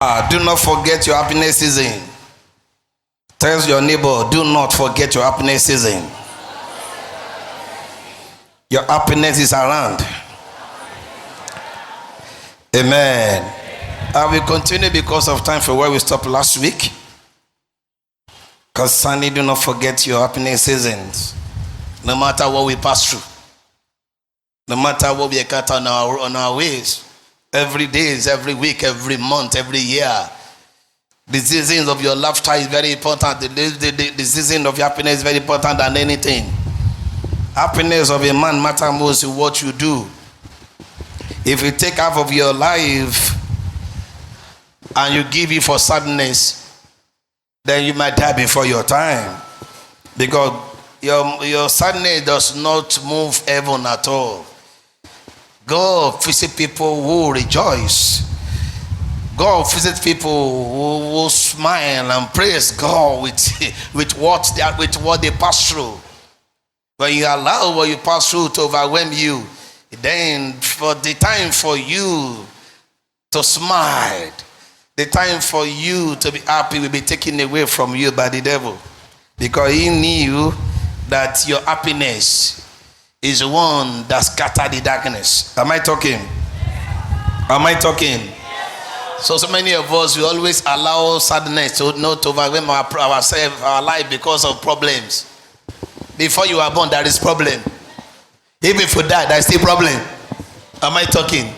Do not forget your happiness season. Tell your neighbor, do not forget your happiness season. Your happiness is around. Amen. I will continue because of time for where we stopped last week. Concerning, do not forget your happiness seasons. No matter what we pass through, no matter what we encounter on our ways, every day, every week, every month, every year, the seasons of your laughter is very important. The season of your happiness is very important than anything. Happiness of a man matters most in what you do. If you take half of your life and you give it for sadness, then you might die before your time, because your sadness does not move heaven at all. God visit people who rejoice. God visit people who smile and praise God with what they pass through. When you allow what you pass through to overwhelm you, then for the time for you to smile, the time for you to be happy will be taken away from you by the devil, because he knew that your happiness is the one that scattered the darkness. Am I talking? Am I talking? So many of us, we always allow sadness to not overwhelm ourselves, our life, because of problems. Before you are born, there is problem. Even if you die, there is still problem. Am I talking?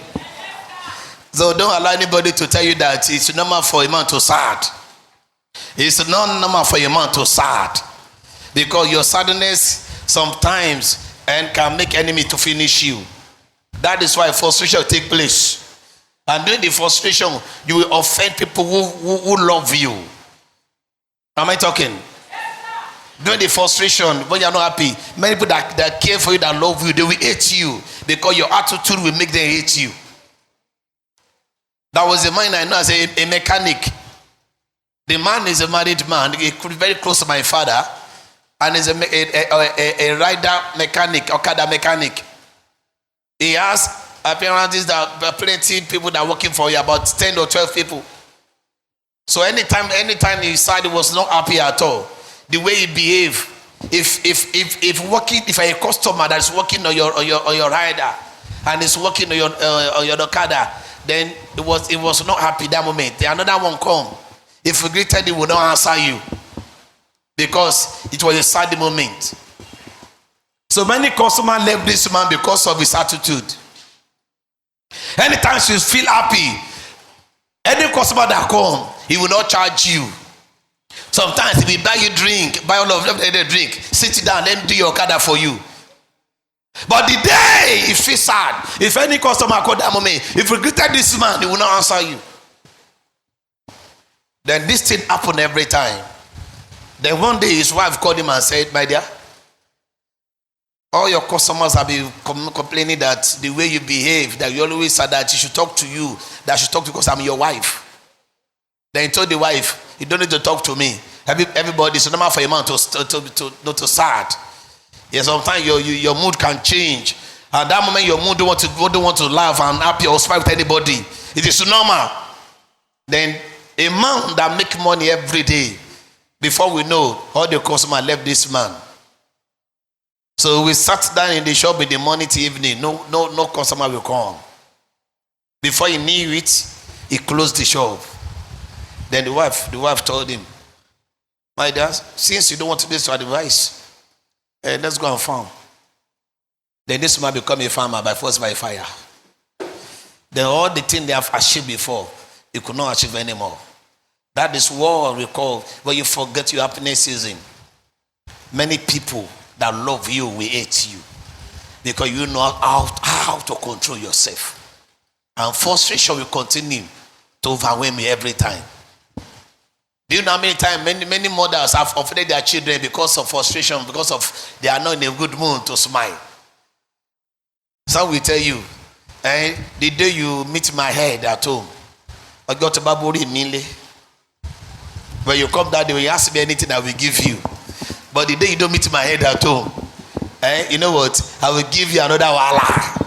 So don't allow anybody to tell you that it's normal for a man to sad. It's not normal for a man to sad, because your sadness sometimes can make enemy to finish you. That is why frustration will take place. And during the frustration, you will offend people who love you. Am I talking? During the frustration, when you are not happy, many people that care for you, that love you, they will hate you, because your attitude will make them hate you. That was a man I know as a mechanic. The man is a married man. He could be very close to my father, and is a rider mechanic, Okada mechanic. He has appearances that plenty people that are working for you, about 10 or 12 people. So anytime he said he was not happy at all, the way he behaved, if a customer that is working on your rider and is working on your Okada, then it was not happy that moment. The another one come. If you greeted, he will not answer you, because it was a sad moment. So many customers left this man because of his attitude. Anytime you feel happy, any customer that come, he will not charge you. Sometimes he will buy you drink, buy all of them a drink, sit down, let him do your Okada for you. But the day he feels sad, if any customer call that moment, if you greeted this man, he will not answer you. Then this thing happen every time. Then one day his wife called him and said, "My dear, all your customers have been complaining that the way you behave, that you always said that you should talk to you, that I should talk to you because I'm your wife." Then he told the wife, "You don't need to talk to me. Everybody, it's normal for a man to sad. Yeah, sometimes your mood can change. At that moment, your mood don't want to laugh and happy or smile with anybody. It is normal." Then a man that make money every day, before we know, all the customers left this man. So we sat down in the shop in the morning to evening. No customer will come. Before he knew it, he closed the shop. Then the wife told him, "My dear, since you don't want to do this advice, let's go and farm." Then this man become a farmer by force, by fire. Then all the things they have achieved before, he could not achieve anymore. That is what we call when you forget your happiness season. Many people that love you will hate you, because you know how to control yourself. And frustration will continue to overwhelm you every time. Do you know how many times many mothers have offended their children because of frustration, because of they are not in a good mood to smile? Some will tell you, the day you meet my head at home, I got a baburi mile. When you come that day, when you ask me anything, I will give you. But the day you don't meet my head at home, you know what? I will give you another wala.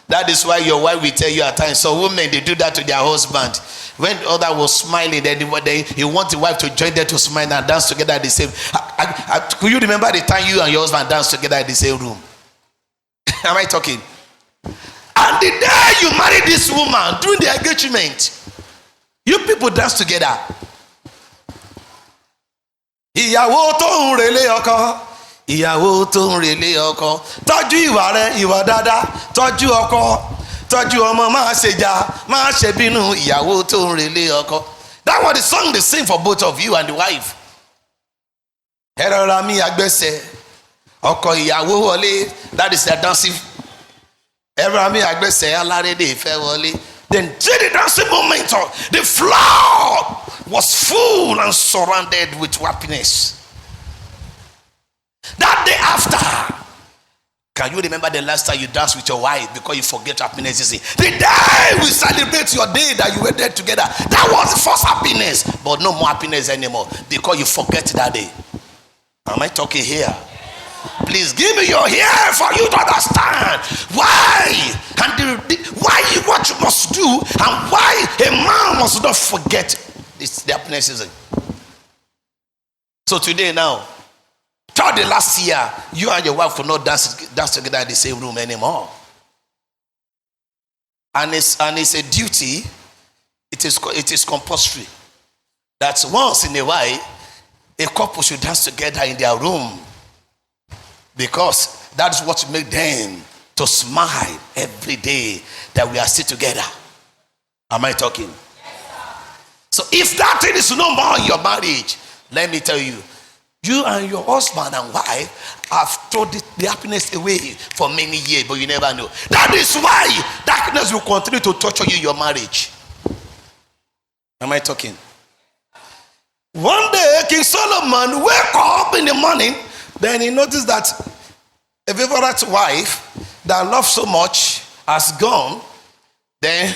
That is why your wife will tell you at times. So women, they do that to their husband. When the other was smiling, then you want the wife to join them to smile and dance together at the same. Could you remember the time you and your husband danced together in the same room? Am I talking? And the day you marry this woman during the engagement, you people dance together. Ìyàwó tó ń relé ọkọ, ìyàwó tó ń relé ọkọ, tọ́jú ìwà rẹ, ìwà dáadáa, tọ́jú ọkọ, tọ́jú ọmọ, má ṣe jà, má ṣe bínú, ìyàwó tó ń relé ọkọ. That was the song they sing for both of you and the wife. Ẹ rọra mi àgbẹ̀sẹ̀, ọkọ ìyàwó wọlé. That is their dancing. Ẹ rọra mi àgbẹ̀sẹ̀, alárédè ìfẹ́ wọlé. Then during the dancing moment, the floor was full and surrounded with happiness. That day after, can you remember the last time you danced with your wife because you forget happiness is? The day we celebrate your day that you were there together, that was the first happiness, but no more happiness anymore because you forget that day. Am I talking here? Please give me your ear for you to understand why and why what you must do and why a man must not forget the happiness season. So today now, throughout the last year, you and your wife will not dance together in the same room anymore. And it's a duty. It is compulsory that once in a while a couple should dance together in their room, because that's what makes them to smile every day that we are still together. Am I talking? So if that thing is no more in your marriage, let me tell you, you and your husband and wife have thrown the happiness away for many years, but you never know. That is why darkness will continue to torture you in your marriage. Am I talking? One day, King Solomon woke up in the morning, then he noticed that a favorite wife that loved so much has gone. Then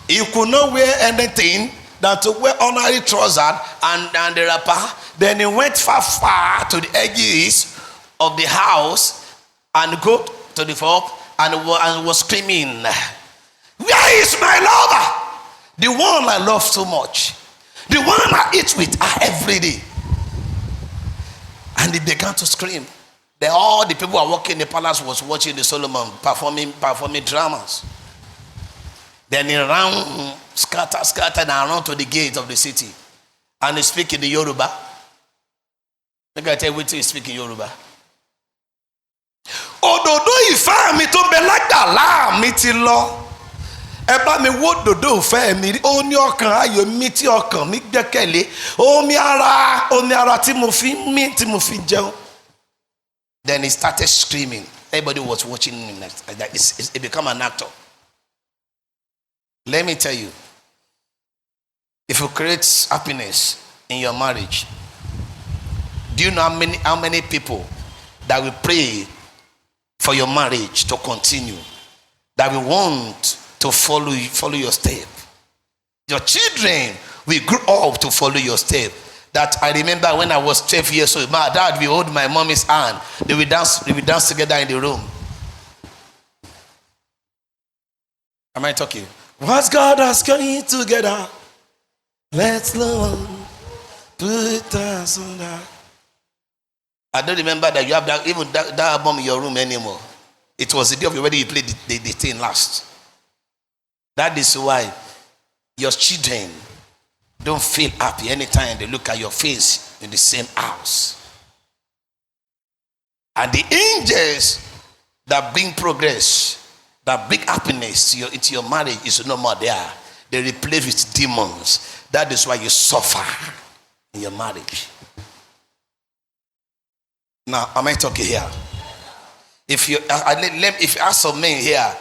he could not wear anything than to wear ordinary trousers and the wrapper. Then he went far to the edges of the house and go to the top and was screaming, "Where is my lover? The one I love so much. The one I eat with her every day." And he began to scream. Then all the people who are working in the palace was watching the Solomon performing dramas. Then he ran, scattered and ran to the gate of the city. And he speak in the Yoruba. Let me tell you what he speak in Yoruba. Òdòdó ìfẹ́ mi tó bẹ lágbàlá mi ti lọ. Ẹ bá mi wò òdòdó ìfẹ́ mi, ó ní ọkàn ayọ̀ mi tí ọkàn mi gbẹ́kẹ̀lé, omi ara tí mo fi mí tí mo fi jẹun. Then he started screaming. Everybody was watching him like that. He became an actor. Let me tell you, if you create happiness in your marriage, do you know how many people that will pray for your marriage to continue, that will want to follow your step? Your children will grow up to follow your step. That I remember when I was 12 years old, my dad will hold my mommy's hand. They will dance together in the room. Am I talking? What God has coming together, let's learn, put us on that. I don't remember that you have that album in your room anymore. It was the day of your wedding you played the thing last. That is why your children don't feel happy anytime they look at your face in the same house. And the angels that bring progress, that bring happiness into your marriage is no more there. They replace with demons. That is why you suffer in your marriage. Now, am I talking here? If you ask some men here,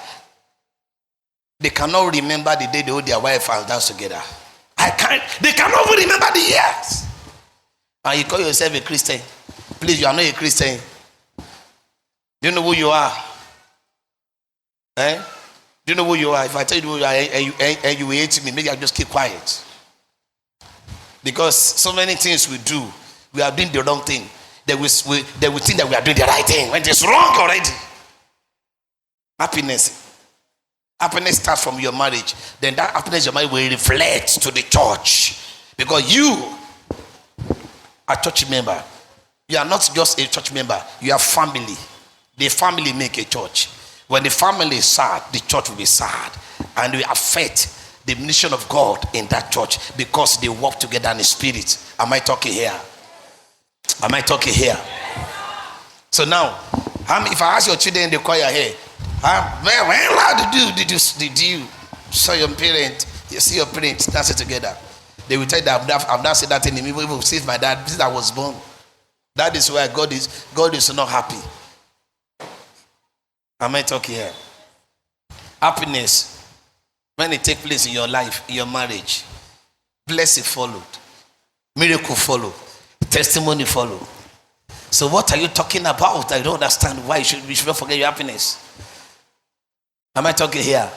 they cannot remember the day they hold their wife and dance together. They cannot even remember the years. And you call yourself a Christian. Please, you are not a Christian. Do you know who you are? Do you know who you are? If I tell you who you are and you hate me, maybe I'll just keep quiet. Because so many things we do, we are doing the wrong thing. They will think that we are doing the right thing when it's wrong already. Happiness. Happiness starts from your marriage. Then that happiness your marriage will reflect to the church. Because you are a church member. You are not just a church member. You are family. The family make a church. When the family is sad, the church will be sad. And will affect the mission of God in that church because they work together in the spirit. Am I talking here? Am I talking here? So now, if I ask your children in the choir here, when did you see your parents? You see your parents dancing together? They will tell you that I've not said that in me even since my dad, since I was born. That is why God is not happy. Am I talking here? Happiness, when it takes place in your life, in your marriage, blessing followed, miracle followed, testimony followed. So what are you talking about? I don't understand why you should not forget your happiness. Am I talking here?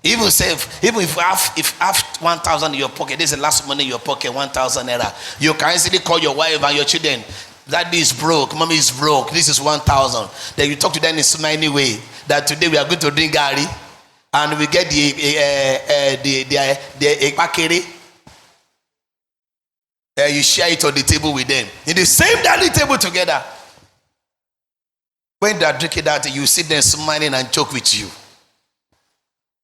Even if you have 1,000 in your pocket, this is the last money in your pocket, 1,000 naira. You can easily call your wife and your children. Daddy is broke, mommy is broke. This is 1,000. Then you talk to them in smiley way that today we are going to drink gari and we get the ekpakere. You share it on the table with them in the same dining table together. When they are drinking that, you see them smiling and joke with you.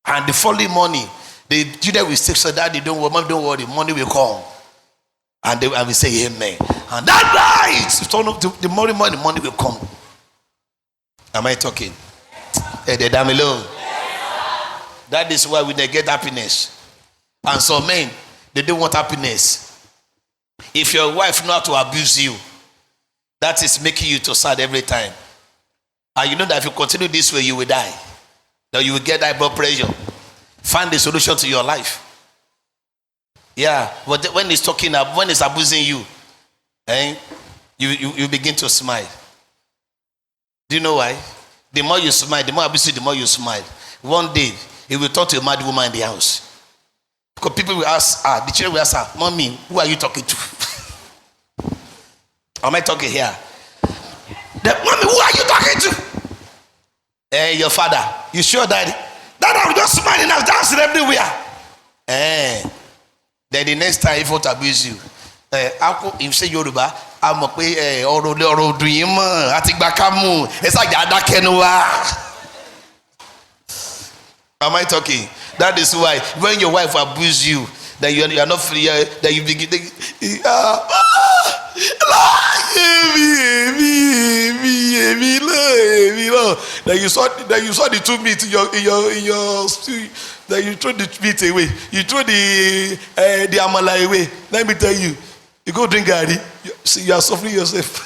And the following morning, the children will say, "So Daddy, don't worry, Mom, don't worry, money will come." And we say, "Amen." And that night, turn up the morning, money will come. Am I talking? Hey, they damn alone. That is why we get happiness. And so men, they don't want happiness. If your wife know how to abuse you, that is making you to sad every time. And you know that if you continue this way, you will die. That you will get high blood pressure. Find the solution to your life. Yeah, but when he's talking about, when he's abusing you, you begin to smile. Do you know why? The more you smile, the more abusive, the more you smile. One day, he will talk to a mad woman in the house. Because people will ask, the children will ask her, "Mommy, who are you talking to?" Am I talking here? "Mommy, who are you talking to?" Your father. You sure, Daddy? That I'm just smiling, I'm dancing everywhere. Then the next time, if I want to abuse you, if you say Yoruba, I'm a pay or dream, I think Bakamu. It's like that. Am I talking? That is why when your wife abuses you, that you are not free, that you begin to that you saw the 2 meat in your stew, that you throw the meat away, you throw the amala away. Let me tell you, you go drink gari, you are suffering yourself.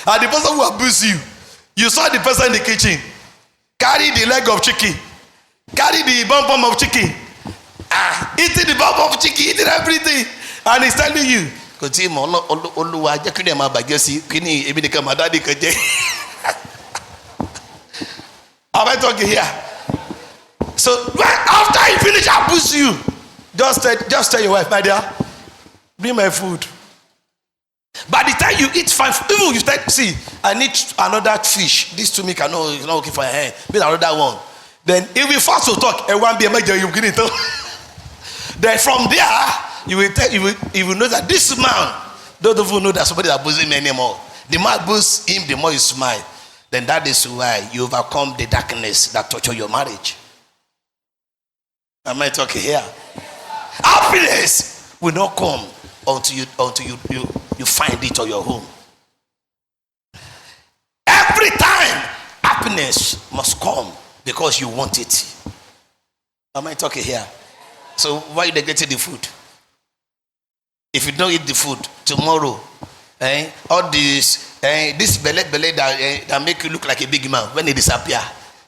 And the person who abused you saw the person in the kitchen carry the leg of chicken, carry the bum of chicken, eating the bum of chicken, eating everything, and he's telling you, am I talking here? So after he finish abuse you, just tell your wife, "My dear, bring my food." By the time you eat fine, even you start, "See, I need another fish. This to me cannot okay for your hand. Bring another one." Then if we fast to talk, and one be a major, you get it. Then from there, you will know that this man don't even know that somebody is abusing me anymore. The more abuse him, the more you smile. Then that is why you overcome the darkness that torture your marriage. Am I talking here? Happiness will not come until you find it on your home. Every time, happiness must come because you want it. Am I talking here? So why are they getting the food? If you don't eat the food tomorrow, all this belly that make you look like a big man, when they disappear,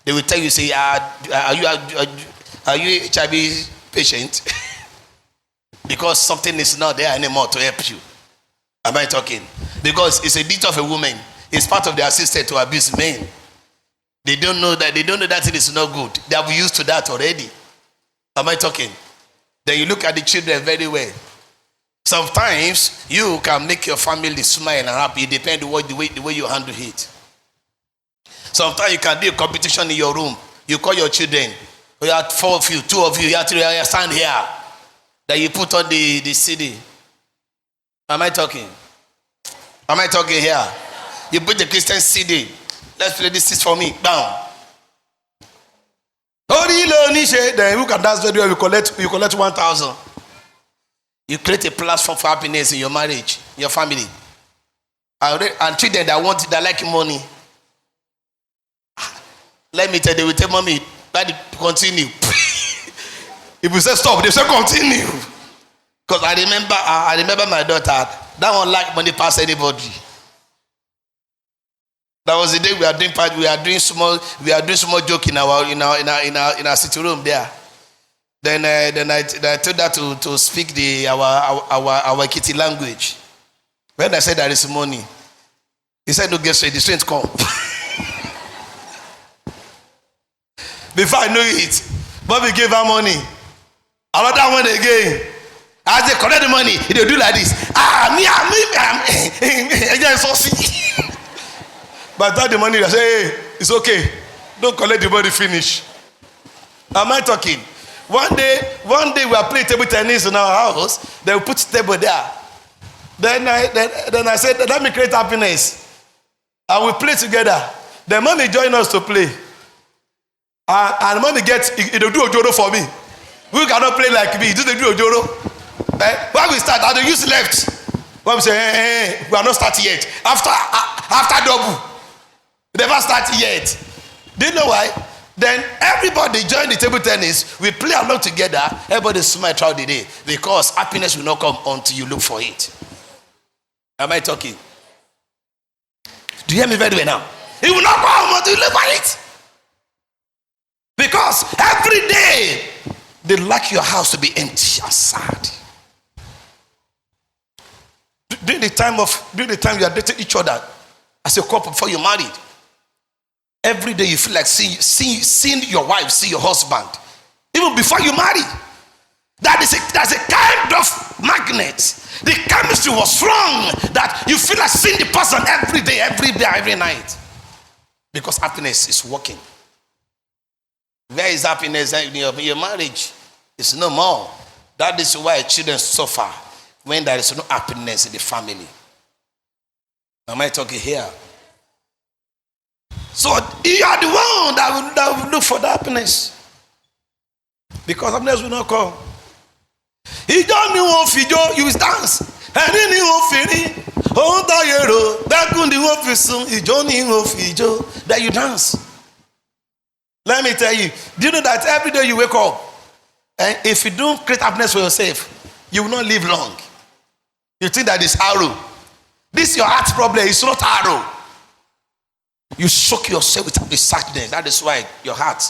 they will tell you, say, are you HIV patient? Because something is not there anymore to help you. Am I talking? Because it's a duty of a woman. It's part of their system to abuse men. They don't know that it is not good. They have used to that already. Am I talking? Then you look at the children very well. Sometimes you can make your family smile and happy. It depends on the way you handle it. Sometimes you can do a competition in your room. You call your children. You have 4 of you, 2 of you, you have 3, you stand here. Then you put on the CD. Am I talking? Am I talking here? You put the Christian CD. Let's play this for me. Down. Then you can dance very well. You collect 1,000. You create a platform for happiness in your marriage, in your family. And children that like money. Let me tell you, they will tell mommy, Daddy, continue. If we say stop, they say continue. Because I remember my daughter. That one like money pass anybody. That was the day we are doing small joke in our sitting room there. Then I told her to speak our kitty language. When I said there is money, he said no, get straight, the strength come. Before I knew it, Bobby gave her money. Another one again. As they collect the money, they do like this. I'm saucy. But that the money, they say, hey, it's okay. Don't collect the money, finish. Am I talking? One day we are playing table tennis in our house. They will put table there. Then I said, let me create happiness. And we play together. The mommy join us to play. And mommy they'll do ojoro for me. We cannot play like me. Do they do ojoro? When we start, I use left. When we say, hey, we are not starting yet. After double. We never started yet. Do you know why? Then everybody join the table tennis. We play along together. Everybody smile throughout the day. Because happiness will not come until you look for it. Am I talking? Do you hear me very well now? It will not come until you look for it. Because every day they like your house to be empty and sad. During the time you are dating each other as a couple before you're married, every day you feel like seeing your wife, see your husband, even before you marry. That's a kind of magnet. The chemistry was strong that you feel like seeing the person every day, every night, because happiness is working. Where is happiness in your marriage? It's no more. That is why children suffer when there is no happiness in the family. Am I talking here? So you are the one that will look for the happiness. Because happiness will not come. You don't know if you will dance. And then you will feel that you dance. Let me tell you, do you know that every day you wake up, and if you don't create happiness for yourself, you will not live long. You think that is arrow. This is your heart problem, it's not arrow. You shock yourself with the sadness. That is why your heart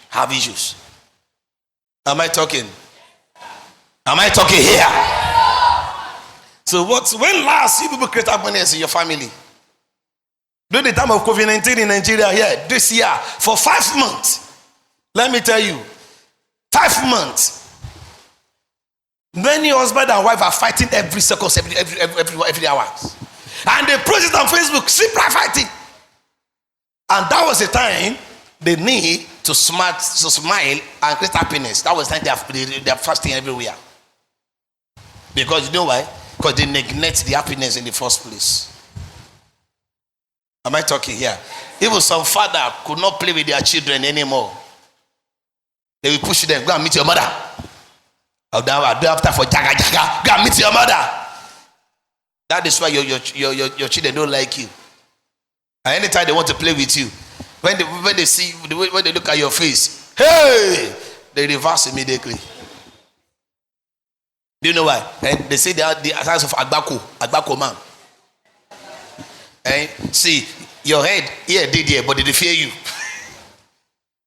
have issues. Am I talking? Am I talking here? So when last you people create happiness in your family? During the time of COVID-19 in Nigeria here, this year, for 5 months, let me tell you, 5 months, many husband and wife are fighting every second, every hour. And they post it on Facebook, simply fighting. And that was the time they need to smile and create happiness. That was the time they are fasting everywhere. Because you know why? Because they neglect the happiness in the first place. Am I talking here? Even some father could not play with their children anymore. They will push them, go and meet your mother. I'll do after for jaga, go and meet your mother. That is why your children don't like you. And anytime they want to play with you, when they look at your face, hey, they reverse immediately. Do you know why? And they say they are the size of Agbako man. And see, your head here did here, but they fear you.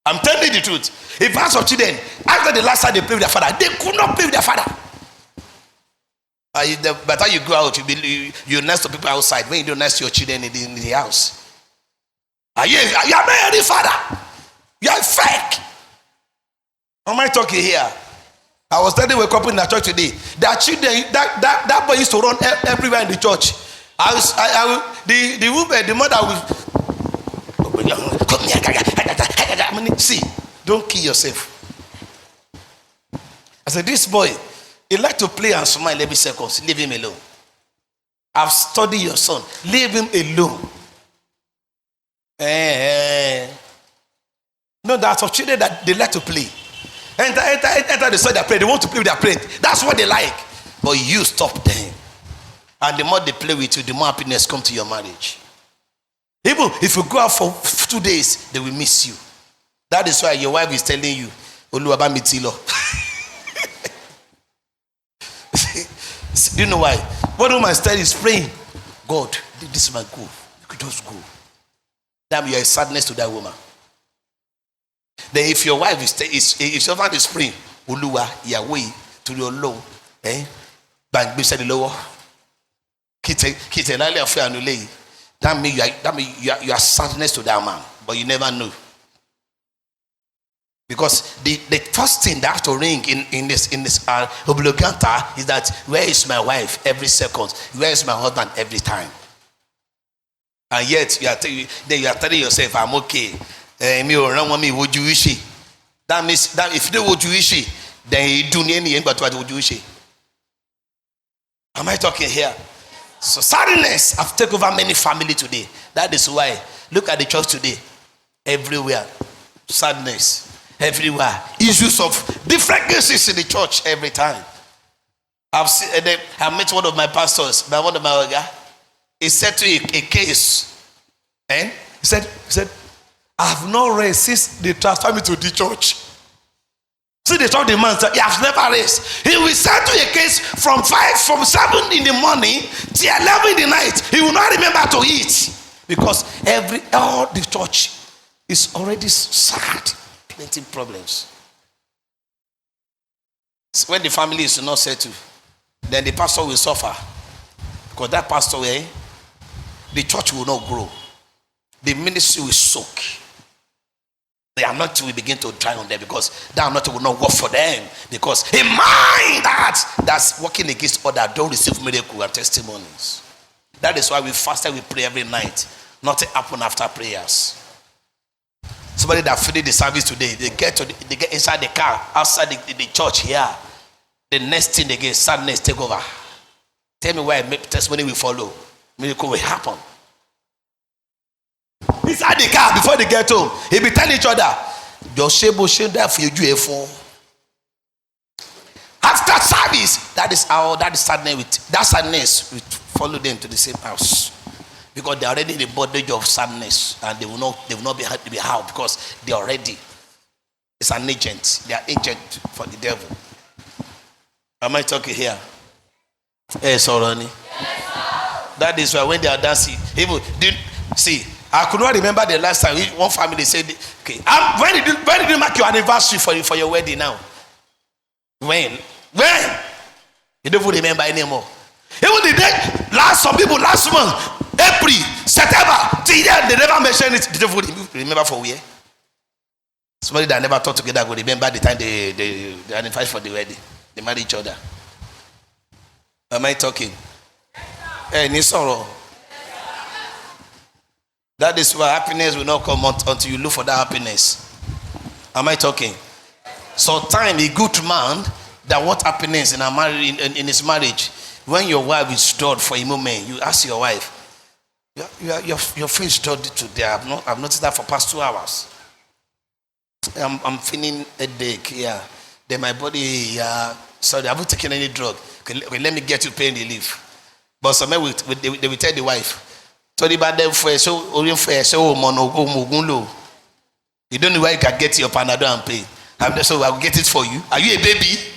I'm telling you the truth. If parents of children, after the last time they played with their father, they could not play with their father. By the time you go out, you're nice to people outside. When you don't nice to your children in the house. You are not any father. You are fake. Am I talking here? I was telling a couple in the church today. That children, that boy used to run everywhere in the church. The woman, the mother See, don't kill yourself. I said, this boy, he like to play and smile every second. Leave him alone. I've studied your son. Leave him alone. No, there are children that they like to play. Enter the soil they play. They want to play with their parents. That's what they like. But you stop them. And the more they play with you, the more happiness comes to your marriage. Even if you go out for 2 days, they will miss you. That is why your wife is telling you, Oluwaba mitilo. Do you know why? What woman study is praying. God, this man go. You could just go. Damn, you are a sadness to that woman. Then if your wife if your husband is praying, Oluwa, Yahweh, to your low, bank beside the lower. That means you are sadness to that man, but you never know. Because the first thing that have to ring in this obligata is that where is my wife every second? Where is my husband every time? And yet you are telling yourself, I'm okay. Would you wish? That means that if they would you wish, then you do any but what would you wish? Am I talking here? So sadness have taken over many families today. That is why look at the church today. Everywhere, sadness. Everywhere, issues of different cases in the church every time. I met one of my pastors, one of my guy. He said to a case, and he said, I have not raised since they transferred me to the church. See, they told the man that he has never raised. He will send to a case from 7 in the morning till 11 in the night. He will not remember to eat because all the church is already sad. Plenty problems. So when the family is not settled, then the pastor will suffer because that pastor, the church will not grow. The ministry will soak. The anointing will begin to dry on them because that anointing will not work for them. Because a mind that's working against others don't receive miracle and testimonies. That is why we fast and we pray every night. Nothing happen after prayers. Somebody that finished the service today, they get inside the car, outside the church here. The next thing they get, sadness take over. Tell me why testimony will follow. Miracle will happen. Inside the car before they get home, he be telling each other, your shame that for you. After service, that is sadness will follow them to the same house. Because they are already in the bondage of sadness, and they will not be helped because they are already. It's an agent. They are agent for the devil. Am I talking here? Yes, Orani. That is why when they are dancing, I could not remember the last time one family said, "Okay, when did you mark your anniversary for your wedding now?" When? You don't even remember anymore. Even the day last month. April, September, till then, they never mentioned it. They don't remember for where. Somebody that never talked together will remember the time they anniversary for the wedding. They married each other. Am I talking? Any sorrow? That is why happiness will not come until you look for that happiness. Am I talking? Sometimes a good man that wants happiness in his marriage, when your wife is stored for a moment, you ask your wife, your face stored today. I've noticed that for past 2 hours. I'm feeling a headache. Yeah. Then my body, sorry, I haven't taken any drug. Okay, let me get you pain relief. But some men they will tell the wife, you don't know where you can get your Panadol and pain. So I will get it for you. Are you a baby?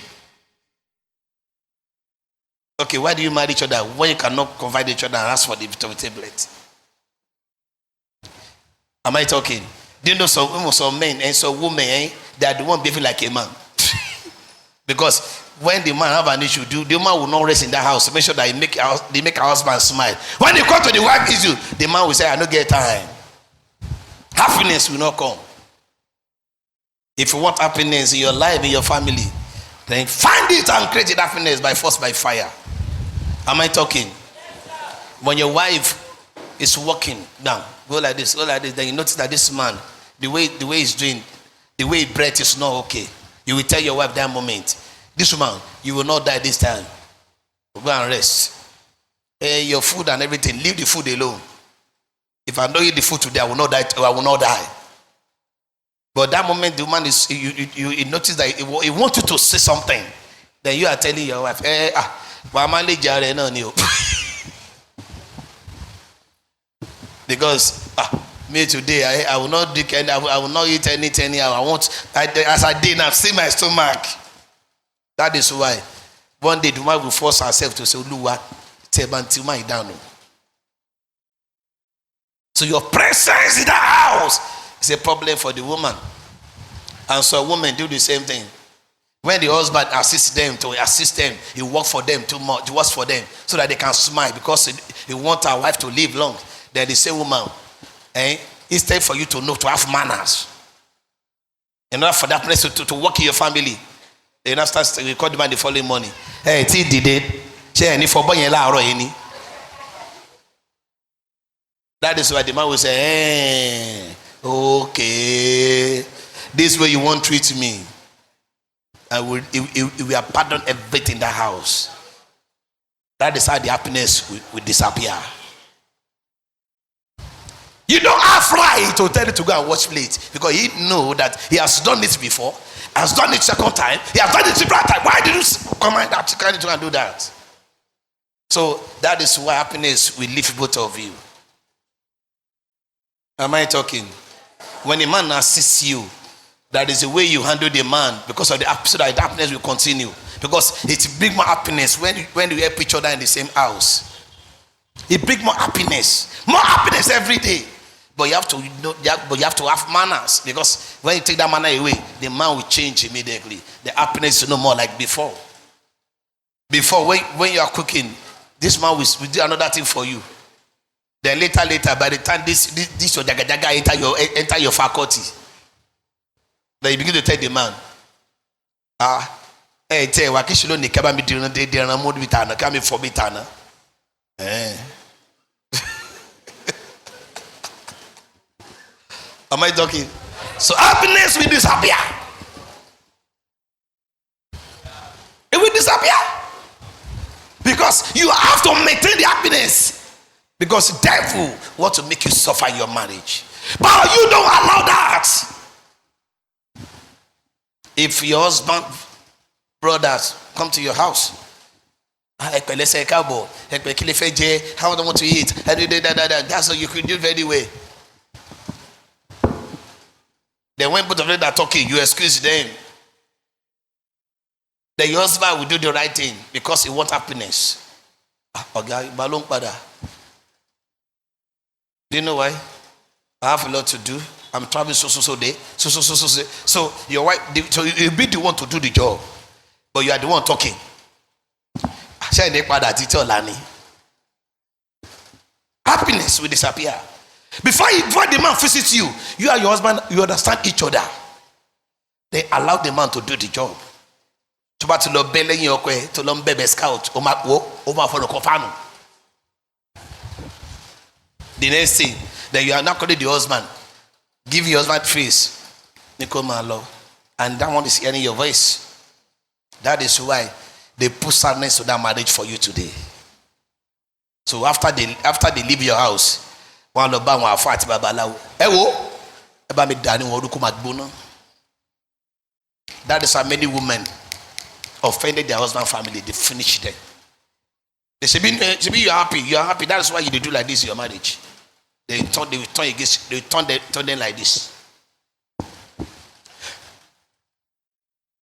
Okay, why do you marry each other when you cannot confide each other and ask for the vitamin tablet? Am I talking? Do you know some men and some women, they are the one behaving like a man? Because when the man have an issue, the man will not rest in that house. Make sure that they make a husband smile. When they come to the wife issue, the man will say, I don't get time. Happiness will not come. If you want happiness in your life, in your family, then find it and create that happiness by force, by fire. Am I talking? When your wife is walking down, go like this, then you notice that this man, the way he's doing, the way he breathes is not okay. You will tell your wife that moment, this woman, you will not die this time. Go and rest. Your food and everything, leave the food alone. If I don't eat the food today, I will not die. I will not die. But that moment, the woman is, you notice that he wants you to say something. Then you are telling your wife, because me today, I will not drink any, I will not eat anything. As I did now, see my stomach. That is why one day the woman will force herself to say, Oluwa, tebanti my down. So your presence in the house is a problem for the woman. And so women do the same thing. When the husband assists them, he works for them too much, he works for them so that they can smile because he wants our wife to live long. Then the same woman, instead for you to know, to have manners, in order for that person to work in your family, they now start to record the following morning. Hey, T did it. That is why the man will say, hey, okay, this way you won't treat me. We will pardon everything in the house. That is how the happiness will disappear. You don't have right to tell him to go and watch plate because he know that he has done it before, has done it second time, he has done it the third time. Why did you command that to go and do that? So that is why happiness will leave both of you. Am I talking? When a man assists you, that is the way you handle the man because of the so that the happiness will continue. Because it brings more happiness when you help each other in the same house. It brings more happiness every day. But you have to have manners because when you take that manner away, the man will change immediately. The happiness is no more like before. Before when you are cooking, this man will do another thing for you. Then later, by the time this your jaga enter your faculty, then you begin to tell the man, tell wakishilo ni kaba mi dirun de diran mo bitana kami for bitana. Am I talking? So happiness will disappear. It will disappear because you have to maintain the happiness. Because the devil wants to make you suffer in your marriage. But you don't allow that. If your husband, brothers come to your house, how do I want to eat? That's how you could do very well. Then when both of them are talking, you excuse them. Then your husband will do the right thing because he wants happiness. Do you know why? I have a lot to do. I'm traveling so day. So your wife, so you'll be the one to do the job, but you are the one talking. Happiness will disappear. Before the man visits you, you and your husband, you understand each other. They allow the man to do the job. The next thing, then you are not calling the husband. Give your husband face. And that one is hearing your voice. That is why they put sadness to that marriage for you today. So after they leave your house, one of them will fight babalawo. That is how many women offended their husband family. They finished them. They say, you are happy. That is why you do like this in your marriage. They turn them like this.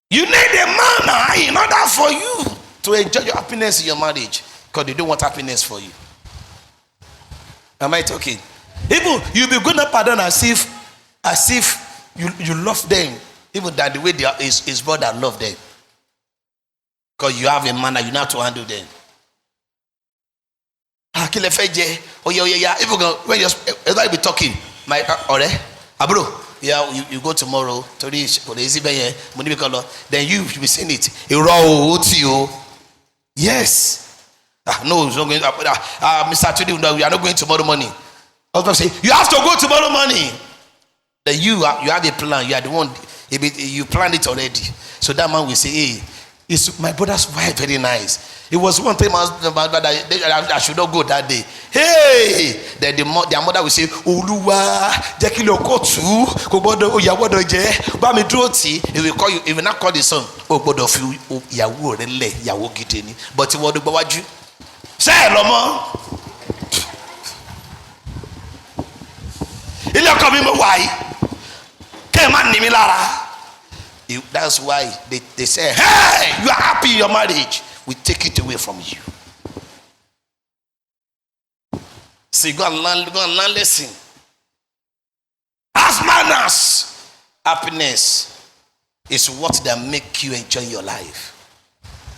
You need a man in order for you to enjoy your happiness in your marriage, because they don't want happiness for you. Am I talking? Even you be going to pardon as if you love them, even that the way his brother love them, because you have a manner, you know how to handle them. Even when you be talking, my abro, you go tomorrow to this, then you be saying it. Yes. No, Mr. Today, we are not going tomorrow morning. Husband say, you have to go tomorrow morning. Then you have a plan. You are the one. You planned it already. So that man will say, hey, is my brother's wife very nice? It was one time I should not go that day. Hey, then their mother will say, Oluwa, Jackie Lokotu, Kobodo, Yawodo Je, Bami Droti. He will call you, he will not call the son, Obodo Fu, Yawo, Rele, Yawo Giteni. But he will do Bawaju. Say, Lomo. He look at me, why? Came on, Nimilara. That's why they say, hey, you are happy in your marriage. We take it away from you. See, go and learn lesson. As manners, happiness is what that make you enjoy your life.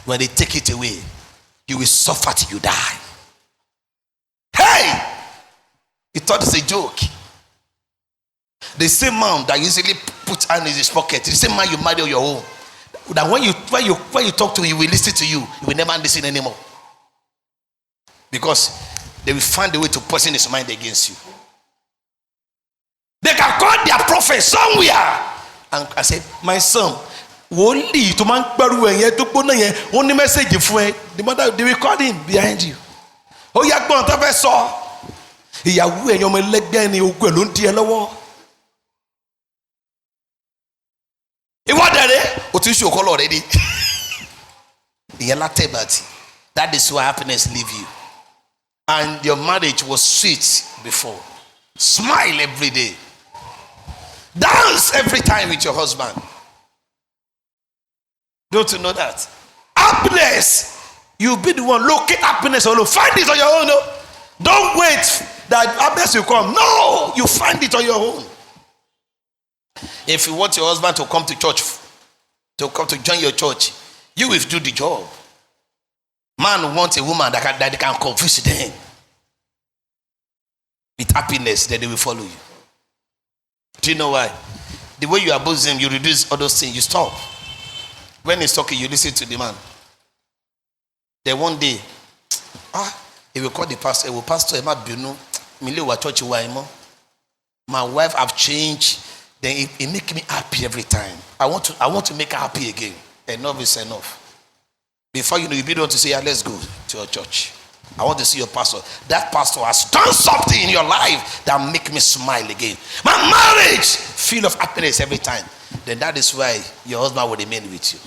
When they take it away, you will suffer till you die. Hey, you thought it's a joke. The same man that usually puts hand in his pocket, the same man you marry on your own. That when you talk to him, he will listen to you. He will never listen anymore. Because they will find a way to poison his mind against you. They can call their prophet somewhere and I say, my son, only to man only message for the mother, they will call him behind you. Oh, yeah, go on, tell saw. He are wearing your leg then you go alone to your. What are they? What you should call already? That is why happiness leave you. And your marriage was sweet before. Smile every day. Dance every time with your husband. Don't you know that? Happiness. You'll be the one. Locate happiness alone. Find it on your own. No? Don't wait that happiness will come. No, you find it on your own. If you want your husband to come to church, to join your church, you will do the job. Man wants a woman that can confuse them with happiness, then they will follow you. Do you know why? The way you abuse him, you reduce all those things, you stop. When he's talking, you listen to the man. Then one day, he will call the pastor. He will, pastor, my wife have changed. Then it make me happy every time. I want to make her happy again. Enough is enough. Before you know, you be the one to say, let's go to your church. I want to see your pastor. That pastor has done something in your life that make me smile again. My marriage, feel of happiness every time. Then that is why your husband will remain with you.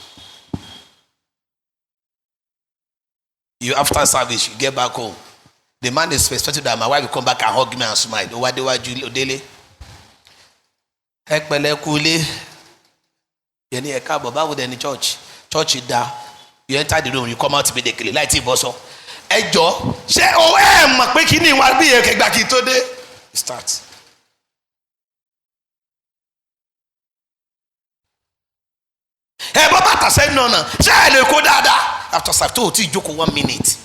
You after service, you get back home. The man is expecting that my wife will come back and hug me and smile. What do I do daily? Ekpele yeni eka baba with any church da you enter the room, you come out immediately light iboso ejo se o mọ̀ pé kíni wa bi e kegba ki to de start baba ta say no se le ko dada after serve to ti jókòó 1 minute.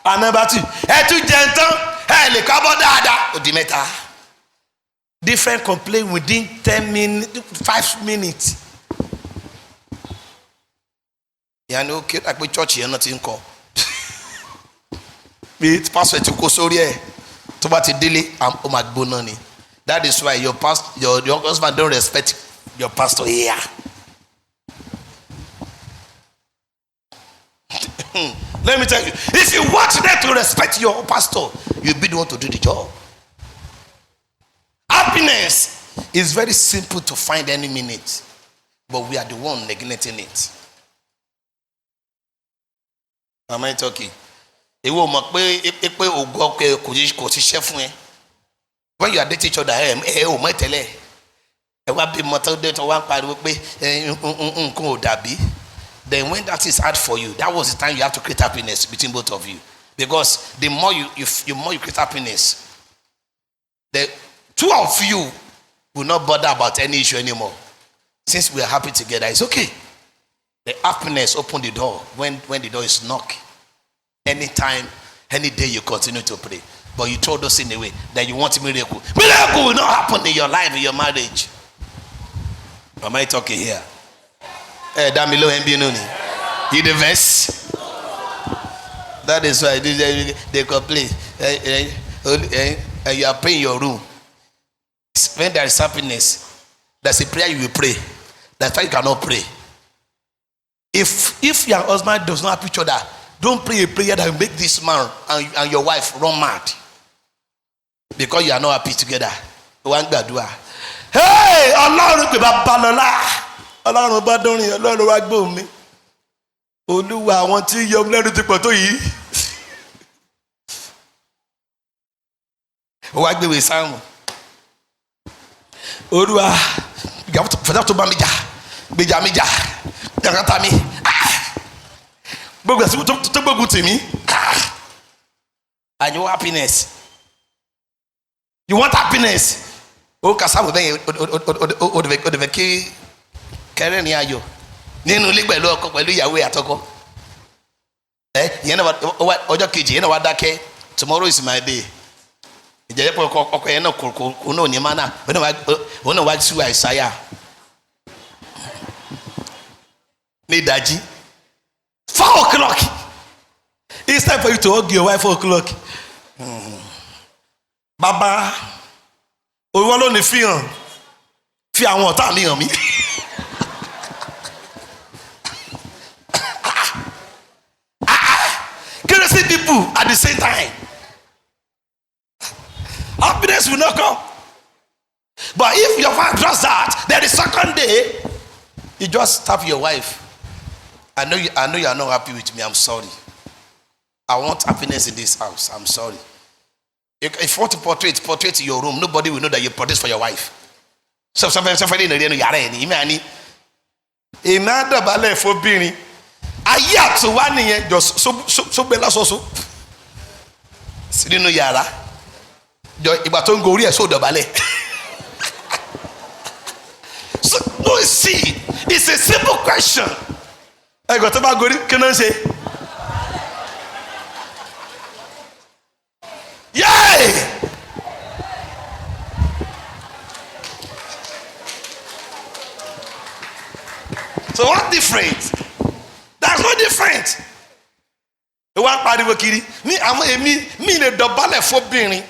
Hey, number 2, tu gentle, le kabo dada odimeta. Different complaint within 10 minutes, 5 minutes. You know, okay, like church here nothing call. It pastor to go sorry to what daily am o magbonani. That is why your husband don't respect your pastor here. Let me tell you, if you want them to respect your pastor, you'll be the one to do the job. Happiness is very simple to find any minute, but we are the one neglecting it. Am I talking? When you are dating each other, then when that is hard for you, that was the time you have to create happiness between both of you. Because the more you create happiness, the two of you will not bother about any issue anymore. Since we are happy together, it's okay. The happiness open the door when the door is knocked. Anytime, any day you continue to pray. But you told us in a way that you want a miracle. Miracle will not happen in your life, in your marriage. Am I talking here? Damilo Mbinuni. You the verse? That is why they complain. You are praying in your room. When there is happiness, there's a prayer you will pray. That's why you cannot pray. If your husband does not have each other, don't pray a prayer that will make this man and your wife run mad. Because you are not happy together. One gbàdúrà. Hey, Ọlọ́run pè bàbá lọ́lá. Ọlọ́run bá dọ́rin, Ọlọ́run wá gbóhùn mi. Olúwa àwọn tí yọ lẹ́nu ti pọ̀ tó yìí. Ó wá gbéwèé sáàmù. Olúwa fẹ́dá tó bá mi jà, gbèjà mi jà, jàkátà mi. Gbogbo ẹ̀sìn tó gbógun tì mí. And you want happiness. You want happiness. O kasa wo bẹ́ẹ̀ o de bẹ kí kẹrẹ́ ní ayọ̀ nínú ilé pẹ̀lú ọkọ pẹ̀lú ìyàwó àtọkọ. Yẹn náà ọjọ́ kejì yẹn náà wá dákẹ́. Tomorrow is my day. Ìjẹ́jẹ́ pọ̀ ọkọ yẹn náà kò náà ní ma náà òun náà wá sí àìsáyà. Ní ìdájí 4 o'clock. It's time for you to hug your wife 4 o'clock. Bàbá òwò ló ní fi àwọn ọ̀tá mi hàn mí. Crazy people at the same time. Happiness will not come. But if your wife does that, then the second day, you just tap your wife. I know you are not happy with me. I'm sorry. I want happiness in this house. I'm sorry. If you want to portrait in your room, nobody will know that you portrait for your wife. So somebody in the yàrá ẹ̀ ní ìmọ̀ àní. Ìmọ̀ àdàbálẹ̀ fóbìnrin. Ayé àtúwá nìyẹn jọ sógbé lásọ̀ọ́sọ. Sí nínú yàrá. Jọ ìgbà tó ń gorí ẹ̀ sódọ̀bálẹ̀. So no, see, it's a simple question. Ẹ̀gbọ́n tó bá gorí kí ló ń ṣe? Yay! So what different? That's no different. Wọ́n pariwo kiri ní àwọn èmi lè dọ̀bálẹ̀ fóbìnrin.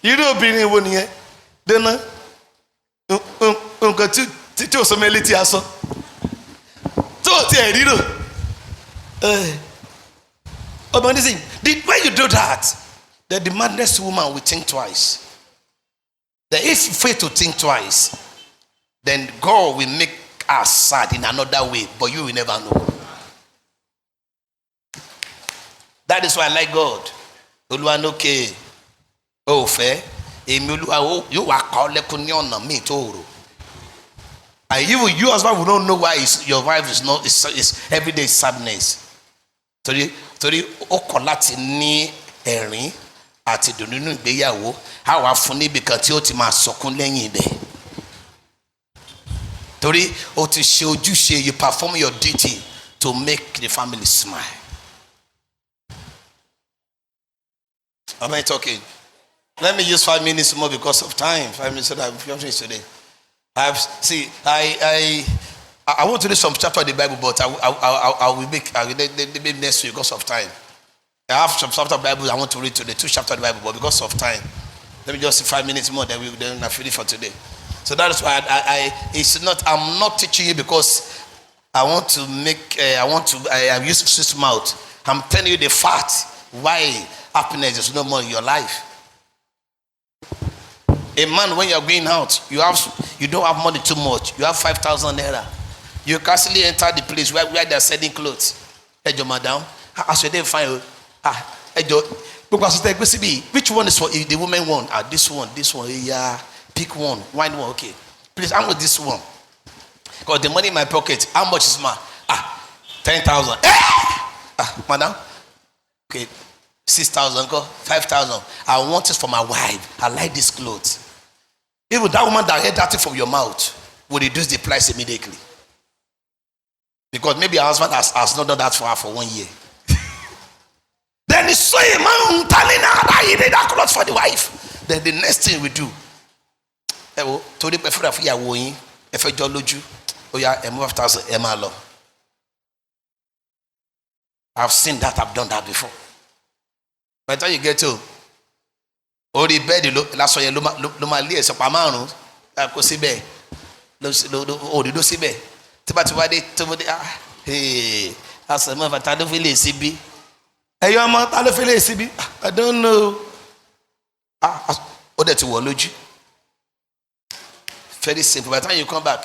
Irú obìnrin wo nìyẹn? Dena nǹkan tí o sọ mẹ́lẹ́ tí a sọ. Tó ti ẹ̀ rírò. Ọmọ ní sìn, when you do that, then the madness woman will think twice. That if you fail to think twice, then God will make her sad in another way, but you will never know. That is why I like God. Olúwa nókè ó fẹ́ èmi Olúwa yóò wá kọ́ lẹ́kùn ní ọ̀nà míì tó rò. And even you husband will not know why your wife is everyday sadness. Torí ó kọ̀ láti ní ẹ̀rín àti ìdùnnú nínú ìgbéyàwó á wà fún níbi kan tí ó ti máa sọkún lẹ́yìn ibẹ̀. Torí ó ti ṣe ojúṣe, you perform your duty to make the family smile. Am I talking? Let me use 5 minutes more because of time. 5 minutes so that I'm finished today. I want to read some chapter of the Bible, but I will make next week because of time. I have some chapter of the Bible I want to read today, 2 chapters of the Bible, but because of time, let me just see 5 minutes more. Then I finish for today. So that is why I'm not teaching you because I want to I use sweet mouth. I'm telling you the fact why happiness is no more in your life. A man, when you're going out, you don't have money too much. You have 5,000 naira. You constantly enter the place where they're selling clothes. Hey, your madam, as you didn't find, which one is for the woman one? This one, yeah, pick one, wine one, okay. Please, I'm with this one. Because the money in my pocket, how much is my 10,000. Madam, okay, 6,000, 5,000. I want it for my wife. I like this clothes. Even that woman that heard that thing from your mouth will reduce the price immediately. Because maybe her husband has not done that for her for 1 year. Then he saw a man telling her that he need that clothes for the wife. Then the next thing we do, I've seen that, I've done that before. By the time you get to orí bẹ́ẹ̀dì lásọ yẹn ló máa lé ẹ̀sọ́ pa márùn-ún kó síbẹ̀ òdìdó síbẹ̀ tí bá ti wá dé tó mú dé àṣẹmọ́ ìfà ta ló fi lè síbí ẹ̀yọ́ ọmọ ta ló fi lè síbí I don't know ó dẹ̀ ti wọ̀ lójú. Very simple. By the time you come back,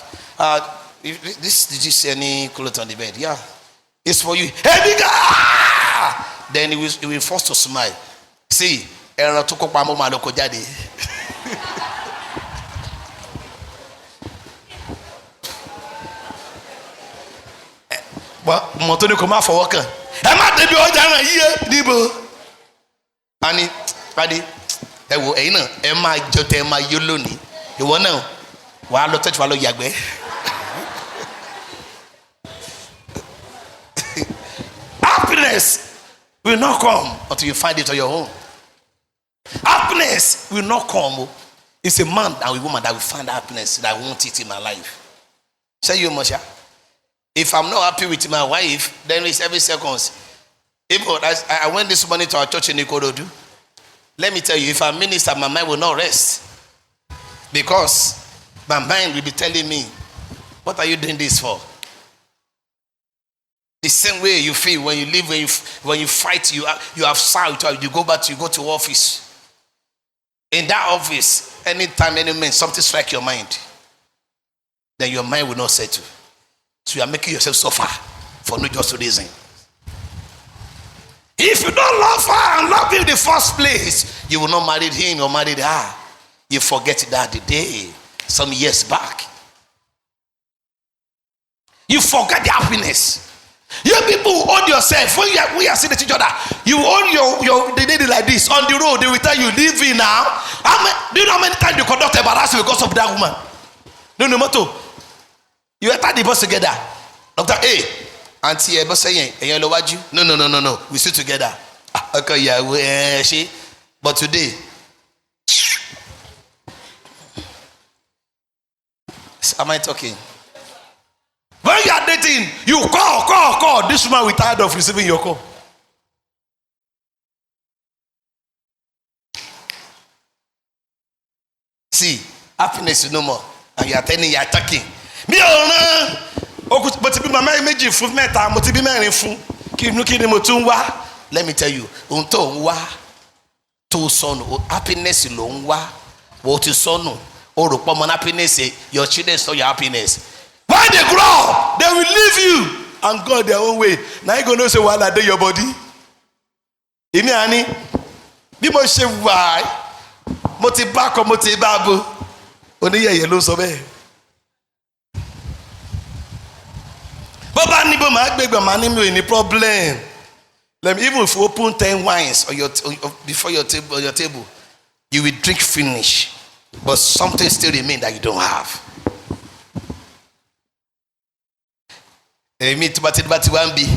did you see any clothes on the bed? Yeah, it's for you. Hey, bigger! Then he will force to smile. See, ẹran tó kópa mọ́ máa lọ kó jáde. Mọ̀ tó ní kò má fọwọ́ kàn. Ẹ má débi ọjà náà yíyẹ níbo. Ani, pàdé, ẹ wo ẹ̀yin náà ẹ máa jọ tẹ ẹ máa yó lónìí. Ìwọ náà wàá lọ tẹ́tí wàá lọ yàgbẹ́. Happiness will not come until you find it on your own. Happiness will not come. It's a man and a woman that will find happiness that want it in my life. Say you, Moshe. If I'm not happy with my wife, then it's every seconds. I went this morning to our church in Ikorodu. Let me tell you, if I minister, my mind will not rest. Because my mind will be telling me, what are you doing this for? The same way you feel when you live, when you fight, you have sight, you go back, you go to office. In that office, anytime, any man, something strike your mind, then your mind will not settle. So you are making yourself suffer for no just reason. If you don't love her and love him in the first place, you will not marry him or marry her. You forget that the day, some years back. You forget the happiness. You people who own yourself, when we are seeing each other, you own your the lady like this on the road. They will tell you, leave it now. Do you know how many times you conduct embarrassment because of that woman? No matter. You enter the bus together. Doctor A, auntie, boss saying, no. We sit together. Okay, yeah, she. But today, am I talking? When you are dating, you call. This woman will be tired of receiving your call. See, happiness is no more. And you are telling, you are talking. Me but be my meji fun meta, mo ti bi merin fun. Kini mo tun wa. Let me tell you, ohun to n wa to sonu, happiness lo n wa. Wo ti sonu. O ro po mo happiness, your children saw your happiness. When they grow, they will leave you and go their own way. Now you gonna say while I do your body. Imi ani, bí mo ṣe wà, mo ti bá ko mo ti bá bo. Oni yeye ló sọ bẹ́ẹ̀. Baba ni bo ma gbegbe ma ni mi ní problem. Let me even if you open 10 wines before your table, you will drink finish, but something still remain that you don't have. Èmi tí bá ti wá ń bi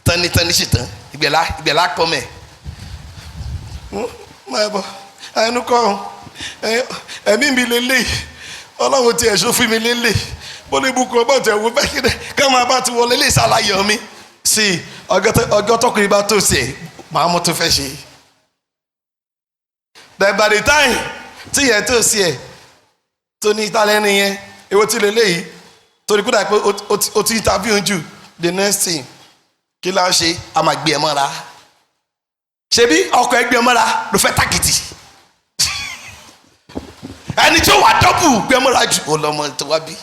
tani ṣìtàn ìgbẹ̀lá pọ̀ mẹ́. Máa bọ̀ ẹnu kọ́ ẹ̀mí mi lélẹ̀ ọlọ́run ti ẹ̀ṣọ́ fún mi lélẹ̀ bọ́lá ibùkún ọba ọ̀tẹ̀ ẹ̀wọ̀ bẹ́ẹ̀ kéde ká máa bá ti wọlé lè ṣàlàyé mi sí ọjọ́ tọkùnrin bá tó ṣe màá mú tó fẹ́ ṣe. Then by the time tí yẹn tó ṣe ẹ̀ tó ní ìtàlẹ́nu yẹn èwo tí lélẹ̀ yìí torí kúrò pé o ti interview jù the next thing kí la ṣe a máa gbé ẹ mọ́ra ṣebí ọkọ̀ ẹgbẹ́ mọ́ra ló fẹ́ tàkìtì ẹni tí ó wà dọ́bù gbé mọ́ra jù ó lọ́mọ tó wá bí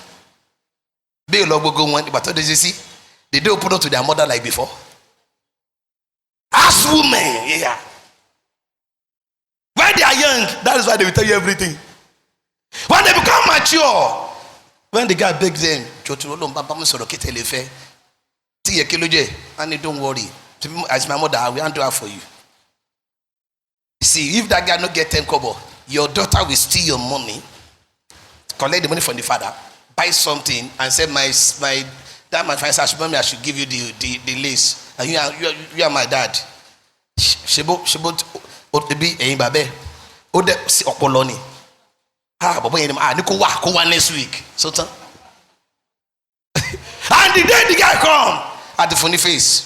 bẹ́ẹ̀ lọ gbogbo wọn ìgbà tó dé sí they dey open up to their mother like before as women yeah. When they are young, that is why they will tell you everything. When they become mature, when the guy begs them, and don't worry, as my mother, I will handle her for you. See, if that guy not get 10 kobo, your daughter will steal your money, collect the money from the father, buy something, and say my father I should give you the lace, and you are my dad. Shebo obi eyin babe, ode si opolo ni. Baba yen ni ko wa next week. So and the day the guy come at the funny face.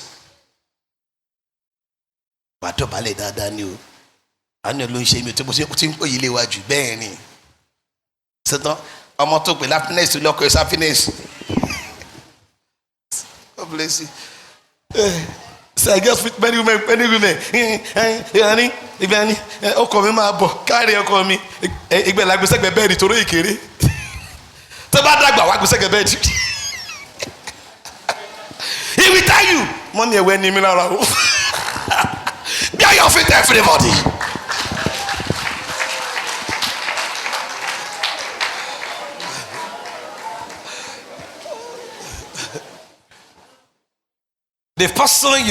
wà dọ̀bálẹ̀ dáadáa ni o àánú ló ń ṣe mi tó bó ṣe ti ń pè yí léwájú bẹ́ẹ̀ ni ṣetán ọmọ tó pè happiness lọ́kọ̀ ẹ̀ happiness. God bless you. So I guess with many women, ọkọ mi máa bọ̀ káàrí ọkọ mi ìgbẹ́ la gbèsè gbẹ bẹ́ẹ̀dì torí ìkéré tó bá dàgbà wá gbèsè gbẹ bẹ́ẹ̀dì. He will tell you, money ẹ̀wẹ̀ ni mi lára o. Be on your feet, everybody. The person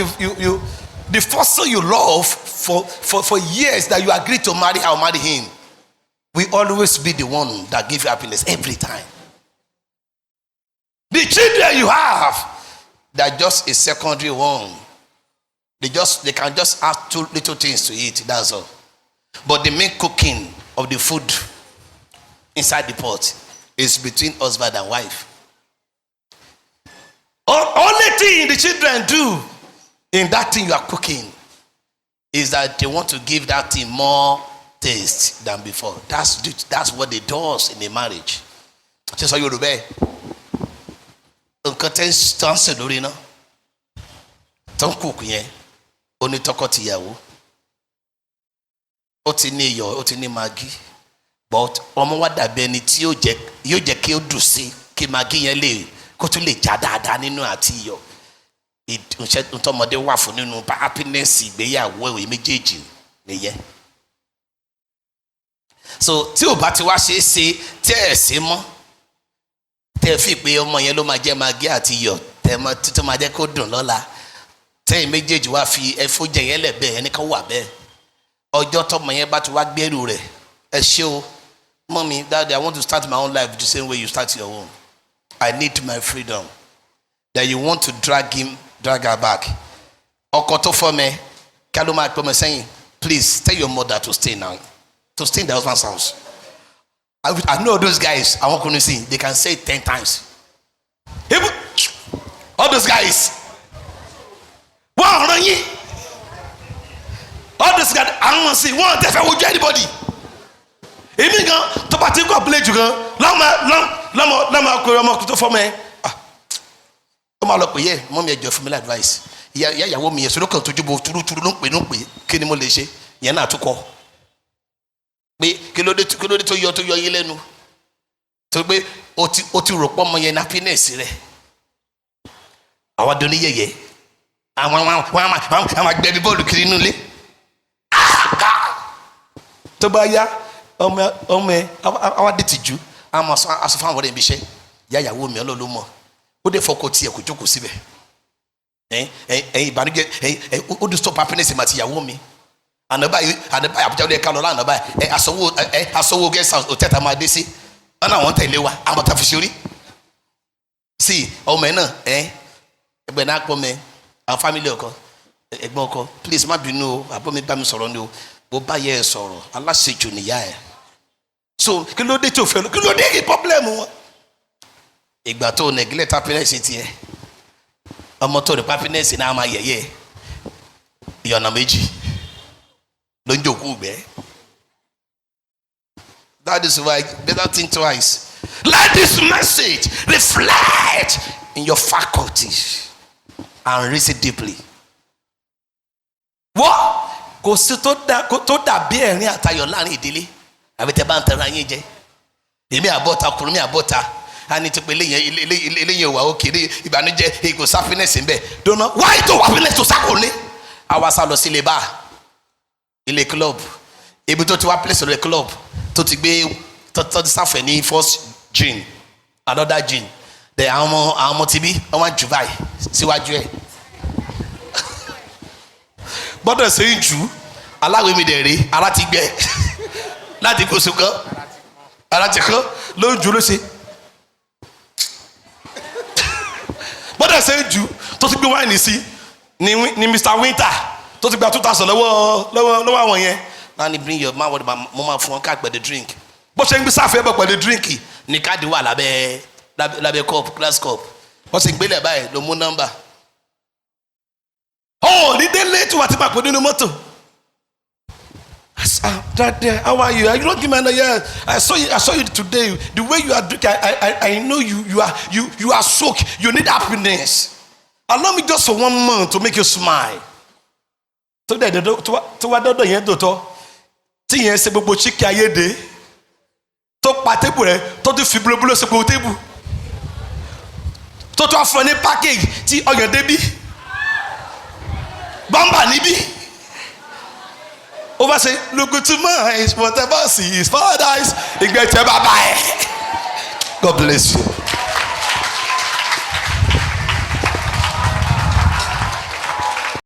you love for years that you agree to marry her or marry him will always be the one that gives you happiness every time. The children you have, they're just a secondary one. They can just ask two little things to eat, that's all. But the main cooking of the food inside the pot is between husband and wife. Only thing the children do in that thing you are cooking is that they want to give that thing more taste than before. That's what they do in a marriage. Just so you know, nǹkan tẹ́ ń ṣe lórí náà tó ń kúkú yẹn ó ní tọkọ-tìyàwó ó ti ní iyọ̀ ó ti ní magi but ọmọ wa dàbí ẹni tí yóò jẹ́ kí ó dùn sí kí magi yẹn lè kó tún lè já dáadáa nínú àti iyọ̀ ìtọ́mọdé wà fún nínú happiness ìgbéyàwó ìwé méjèèjì nìyẹn. So tí ò bá ti wá ṣe é ṣe tẹ́ ẹ̀ ṣe mọ́ tẹ́ ẹ fi pé ọmọ yẹn ló máa jẹ́ magi àti iyọ̀ tẹ́ ẹ tó máa jẹ́ kó dùn lọ́la tẹ́yìn méjèèjì wá fi ẹ̀fọ́ jẹ yẹn lẹ́bẹ̀ẹ́ ẹni kan wà bẹ́ẹ̀ ọjọ́ tọmọ yẹn bá ti wá gbẹ́rù rẹ̀ ẹ ṣé o mommy daddy I want to start my own life the same way you start your own. I need my freedom. That you want to drag her back. Ọkọ tó fọ́ mi kí ló máa pẹ́ mi sẹ́yìn please tell your mother to stay now to stay in the husband's house. I know those guys I want to see they can say it 10 times. Even all those guys. Wọ́n ọ̀ràn yín. All those guys àwọn sì wọ́n tẹ̀fẹ̀ wojú anybody. Èmi gan tó bá ti ń kọ́ play jù gan lọ́mọ akọ̀rọ̀ ọmọ tó fọ́ mi ó máa lọ pè yẹ mọ́ mi ẹjọ́ fún mi ní advice ìyàwó mi yẹn sọ́dọ̀ kan tójú bo túrútúrú ló ń pè kí ni mo lè ṣe yẹn náà tún kọ́ pé kí ló dé tó yọ yín lẹ́nu tó pé o ti rò pọ́ ọmọ yẹn ní happiness rẹ̀ àwọn adó ní yẹ̀yẹ́ àwọn agbẹ̀bí bọ́ọ̀lù kiri inú ilé tó bá yá ọmọ ẹ àwọn adé ti jù àmọ́ aṣọ fún àwọn ọ̀rẹ́ ibi iṣẹ́ ìyàwó mi ọlọ́ọ̀lọ́ mọ̀ ó dé fọkọ tiẹ̀ kò jókòó síbẹ̀ ẹ̀yin ìbànújẹ́ ó dé stop happiness mi àti ìyàwó mi ànábà àbújá olè kálọ̀ lánàbà aṣọwó guest house hotel tá a máa dé sí ọ̀nà àwọn tẹ̀lé wa àwọn tá a fi ṣe orí sí ọmọ ẹ náà ẹgbẹ́ náà pọ̀ mẹ́ àwọn family ọkọ ẹ̀gbọ́n ọkọ please má bínú o àbọ̀ mi bá mi sọ̀rọ̀ ni o bó bá yẹ ẹ sọ̀rọ̀ aláṣejù nìyá ẹ so kí ló dé tí o fẹ́ lọ kí ló dé kí problem wọn. Ìgbà tó neglect happiness tiẹ̀ ọmọ tó rẹ̀ happiness náà máa yẹ̀yẹ́ ìyọ̀nà méjì ló ń jòkó gbẹ́. That is why better think twice. Let this message reflect in your faculties and reason deeply. Wọ́n kò sí tó dàbí ẹ̀rín àtayọ̀ láàrin ìdílé àbí tẹ́ bá ń tẹ̀ra yín jẹ èmi àbọ̀ta ọkùnrin mi àbọ̀ta a ní ti pé eléyìn òwà òkèrè ìbànújẹ́ èkó happiness ń bẹ dọ́nà why tó happiness tó sákòlé àwa sá lọ sí ilé bar ilé club ibi tó ti wá place lórí club tó ti gbé tó ti sáfẹ̀ ní first gin another gin then àwọn ọmọ ti bí ọmọ jù báyìí síwájú ẹ̀ gbọ́dọ̀ ṣe ń jù aláwẹ̀ mi dẹ̀ rí ara ti gbẹ láti kóso kan ara ti kán ló ń jù ló ṣe gbọ́dọ̀ ṣe ń jù tó ti gbé wáìnì sí ni Mr. Winter tó ti gba 2000 lọ́wọ́ àwọn yẹn náà ni bring your man wọ́n mo máa fún wọn ká gbẹ̀dẹ̀ drink bó ṣe ń gbé sáfẹ́ bọ̀ pẹ̀lú drink ní káàdì wà lábẹ́ cup glass cup wọ́n sì gbélé báyìí ló mú nọ́mbà. Ní délé tí wàá ti máa pè nínú mọ́tò Daddy, how are you? Are you not giving me? Yeah, I saw you today. The way you are drinking, I know you are soaked. You need happiness. Allow me just for 1 month to make you smile. So that to what do you do? Ti yen se gbogbo chiki ayede. To pa table re, to do fi blobulo se gbogbo table. To afọ ní package tí ọyàn débi. Bamba níbí. Over say, look good to mine, whatever see is paradise. God bless you.